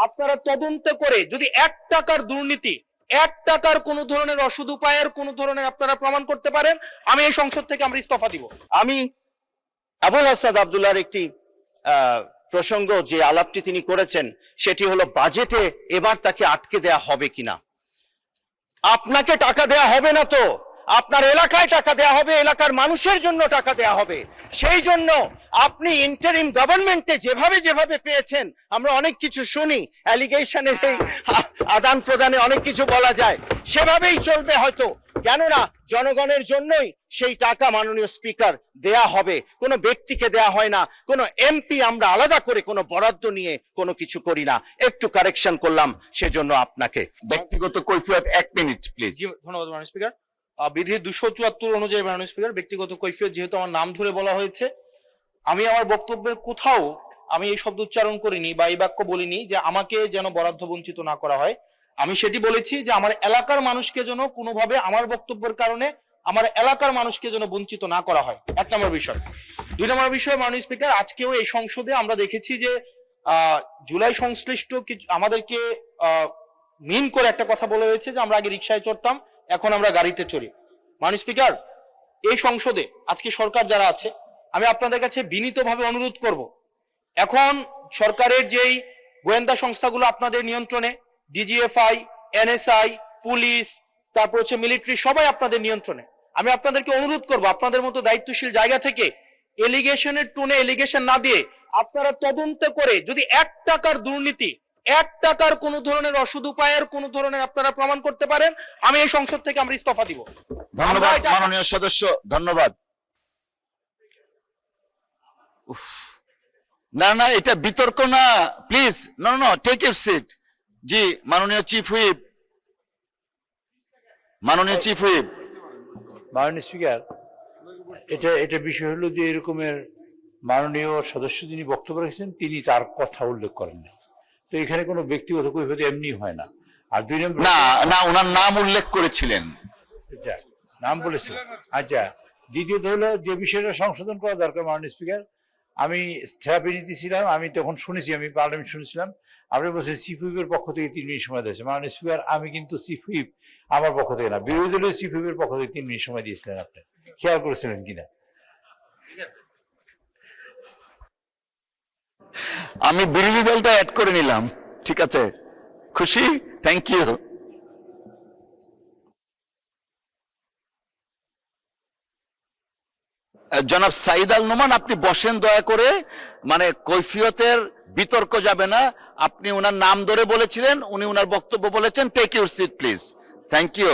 আপনারা তদন্ত করে যদি 1 টাকার দুর্নীতি, 1 টাকার কোন ধরনের অসদুপায়ের কোন ধরনের আপনারা প্রমাণ করতে পারেন, আমি এই সংসদ থেকে আমরা ইস্তফা দিব। আমি আবুল হাসান আব্দুল্লাহর একটি প্রসঙ্গ যে আলাপটি তিনি করেছেন সেটি হলো বাজেটে এবার তাকে আটকে দেয়া হবে কিনা। আপনাকে টাকা দেয়া হবে না, তো আপনার এলাকায় টাকা দেয়া হবে, এলাকার মানুষের জন্য টাকা দেয়া হবে। সেই জন্য আপনি ইন্টারিম গভর্নমেন্টে যেভাবে যেভাবে পেয়েছেন, আমরা অনেক কিছু শুনি, অ্যালিগেশনের এই আদান প্রদানে অনেক কিছু বলা যায়, সেভাবেই চলবে হয়তো। কেননা জনগণের জন্যই সেই টাকা মাননীয় স্পিকার দেয়া হবে, কোনো ব্যক্তিকে দেয়া হয় না, কোনো এমপি আমরা আলাদা করে কোনো বরাদ্দ নিয়ে কোনো কিছু করি না। একটু কারেকশন করলাম, সেজন্য আপনাকে ব্যক্তিগত কৈফিয়ত 1 মিনিট প্লিজ। ধন্যবাদ মাননীয় স্পিকার। বিধি 274 অনুযায়ী মাননীয় স্পিকার, ব্যক্তিগত কৈফিয়ত যেহেতু আমার নাম ধরে বলা হয়েছে, আমি আমার বক্তব্যের কোথাও আমি এই শব্দ উচ্চারণ করিনি বা এই বাক্য বলিনি যে আমাকে যেন বরাদ্দ বঞ্চিত না করা হয়। আমি সেটি বলেছি যে আমার এলাকার মানুষকে যেন কোনোভাবে আমার বক্তব্যের কারণে আমার এলাকার মানুষকে যেন বঞ্চিত না করা হয়, 1 নম্বর বিষয়। 2 নম্বর বিষয় মাননীয় স্পিকার, আজকেও এই সংসদে আমরা দেখেছি যে জুলাই সংশ্লিষ্ট কিছু আমাদেরকে মিন করে একটা কথা বলা হয়েছে যে আমরা আগে রিকশায় চড়তাম, এখন আমরা গাড়িতে চড়ি। মাননীয় স্পিকার, এই সংসদে আজকে সরকার যারা আছে, আমি আপনাদের কাছে বিনীতভাবে অনুরোধ করব, এখন সরকারের যেই গোয়েন্দা সংস্থাগুলো আপনাদের নিয়ন্ত্রণে, ডিজিএফআই, এনএসআই, পুলিশ, তারপর হচ্ছে মিলিটারি, সবাই আপনাদের নিয়ন্ত্রণে। আমি আপনাদেরকে অনুরোধ করব, আপনাদের মতো দায়িত্বশীল জায়গা থেকে এলিগেশনের টোনে এলিগেশন না দিয়ে আপনারা তদন্ত করে যদি 1 টাকার দুর্নীতি, 1 টাকার কোন ধরনের অসদুপায়ের কোন ধরনের আপনারা প্রমাণ করতে পারেন, আমি এই সংসদ থেকে আমরা ইস্তফা দিব। ধন্যবাদ মাননীয় সদস্য, ধন্যবাদ। না না, এটা বিতর্ক না, please. No no, take your seat. জি, মাননীয় চিফ হুইপ, মাননীয় চিফ হুইপ। মাননীয় স্পিকার, এটা বিষয় হলো যে এরকমের মাননীয় সদস্য যিনি বক্তব্য রেখেছেন তিনি তার কথা উল্লেখ করেন না, তো এখানে কোনো ব্যক্তিগত কৈফিয়ত এমনি হয় না। আর 2 নম্বর, না না, ওনার নাম উল্লেখ করেছিলেন। আচ্ছা, নাম বলেছিলেন। আচ্ছা, দ্বিতীয়ত হলো যে বিষয়টা সংশোধন করা দরকার মাননীয় স্পিকার, আমি থেরাপি নিতেছিলাম, আমি তখন শুনেছি, আমি পার্লামেন্ট শুনেছিলাম, আপনি বলছেন চিফ হুইপের পক্ষ থেকে 3 মিনিট সময় দিয়েছে। মাননীয় স্পিকার, আমি কিন্তু চিফ হুইপ আমার পক্ষ থেকে না, বিরোধী দলীয় চিফ হুইপের পক্ষ থেকে 3 মিনিট সময় দিয়েছিলেন। আপনি খেয়াল করেছিলেন কিনা? আমি বিরোধী দলটা অ্যাড করে নিলাম, ঠিক আছে, খুশি, থ্যাংক ইউ। জনাব সাইদ আল নোমান, আপনি বসেন দয়া করে, মানে কৈফিয়তের বিতর্ক যাবে না। আপনি ওনার নাম ধরে বলেছিলেন, উনি ওনার বক্তব্য বলেছেন, take your seat please, thank you.